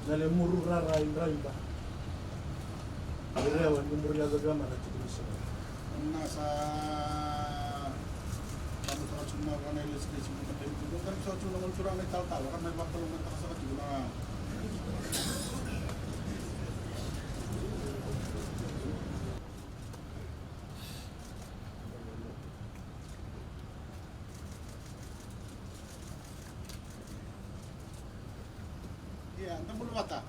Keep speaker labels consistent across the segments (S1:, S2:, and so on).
S1: nale murura raimba Arewa ni muriaga gama na tukulisha
S2: nasa kamu sa cuma kana ilis kesi mo tayo ko kan sa cuma mo sura na tal-tal kan may waktu mo ta sa cuma ya nambul mata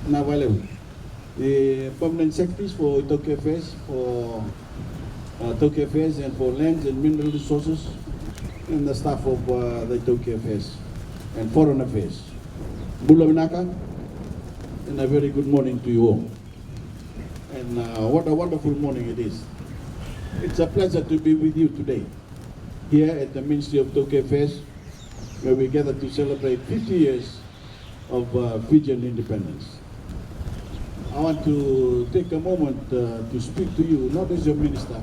S3: Now, the permanent secretaries for iTaukei Affairs, for iTaukei Affairs and for lands and mineral resources, and the staff of the iTaukei Affairs and Foreign Affairs. Bula Binaka, and a very good morning to you all. And what a wonderful morning it is. It's a pleasure to be with you today, here at the Ministry of iTaukei Affairs, where we gather to celebrate 50 years of Fijian independence. I want to take a moment to speak to you, not as your minister,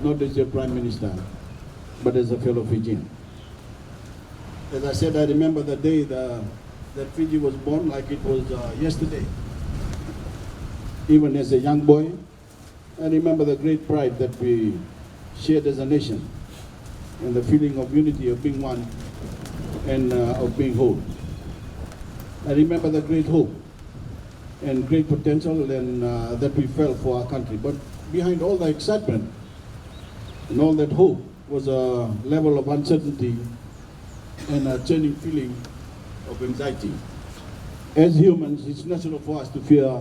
S3: not as your prime minister, but as a fellow Fijian. As I said, I remember the day that Fiji was born like it was yesterday. Even as a young boy, I remember the great pride that we shared as a nation and the feeling of unity, of being one and of being whole. I remember the great hope and great potential and that we felt for our country. But behind all the excitement and all that hope was a level of uncertainty and a churning feeling of anxiety. As humans, it's natural for us to fear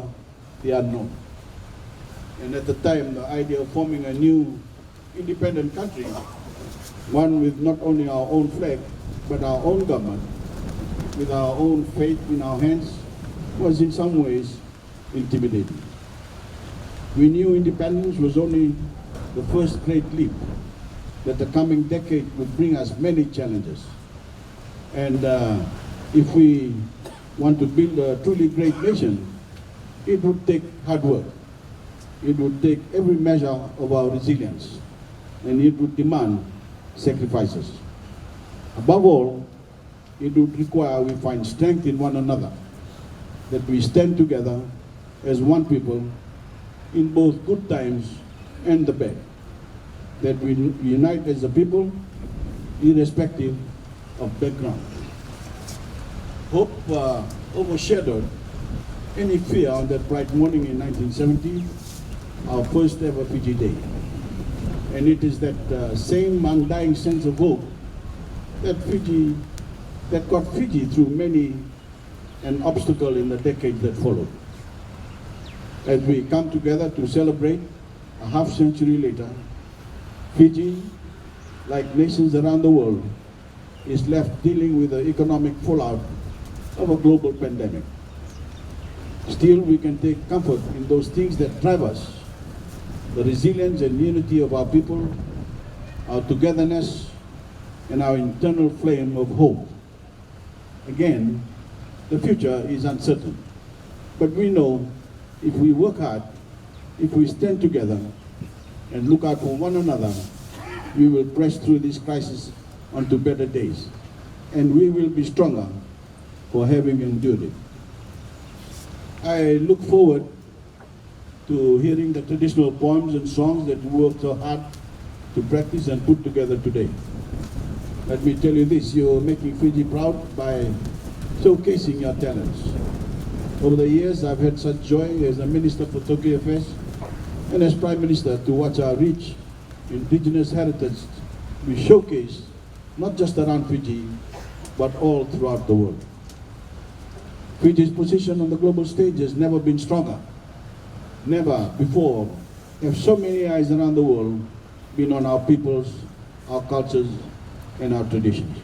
S3: the unknown. And at the time, the idea of forming a new independent country, one with not only our own flag, but our own government, with our own fate in our hands, was in some ways intimidating. We knew independence was only the first great leap, that the coming decade would bring us many challenges. And if we want to build a truly great nation, it would take hard work. It would take every measure of our resilience, and it would demand sacrifices. Above all, it would require we find strength in one another, that we stand together as one people in both good times and the bad, that we unite as a people irrespective of background. Hope overshadowed any fear on that bright morning in 1970, our first ever Fiji Day. And it is that same undying sense of hope that got Fiji through many an obstacle in the decades that followed. As we come together to celebrate a half century later, Fiji, like nations around the world, is left dealing with the economic fallout of a global pandemic. Still, we can take comfort in those things that drive us, the resilience and unity of our people, our togetherness, and our internal flame of hope. Again, the future is uncertain, but we know if we work hard, if we stand together and look out for one another, we will press through this crisis onto better days, and we will be stronger for having endured it. I look forward to hearing the traditional poems and songs that we worked so hard to practice and put together today. Let me tell you this, you're making Fiji proud by showcasing your talents. Over the years, I've had such joy as a Minister for iTaukei Affairs and as Prime Minister to watch our rich indigenous heritage be showcased not just around Fiji, but all throughout the world. Fiji's position on the global stage has never been stronger. Never before have so many eyes around the world been on our peoples, our cultures, and our traditions.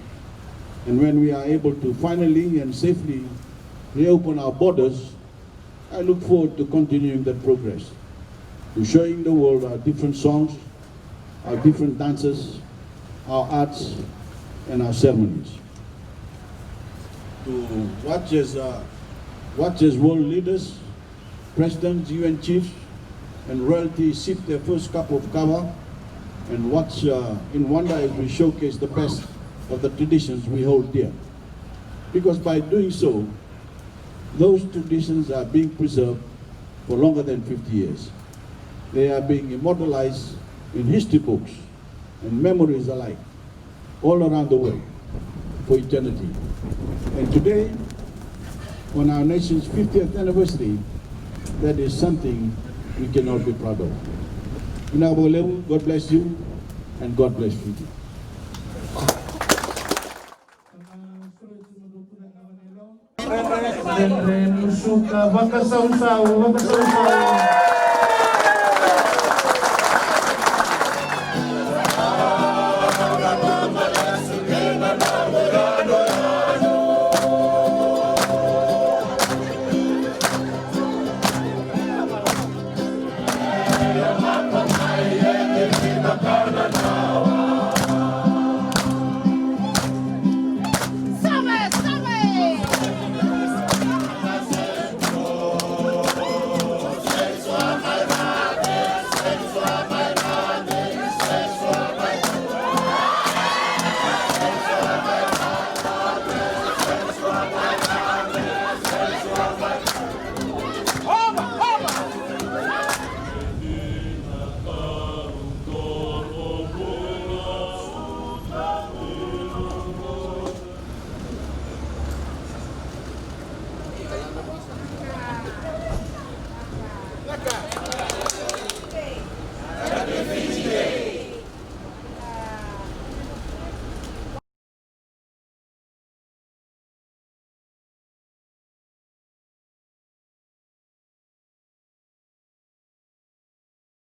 S3: And when we are able to finally and safely reopen our borders, I look forward to continuing that progress, to showing the world our different songs, our different dances, our arts, and our ceremonies. To watch as world leaders presidents, UN chiefs, and royalty sip their first cup of kava and watch in wonder as we showcase the best of the traditions we hold dear. Because by doing so, those traditions are being preserved for longer than 50 years. They are being immortalized in history books and memories alike, all around the world, for eternity. And today, on our nation's 50th anniversary, that is something we can all be proud of. God bless you, and God bless Fiji.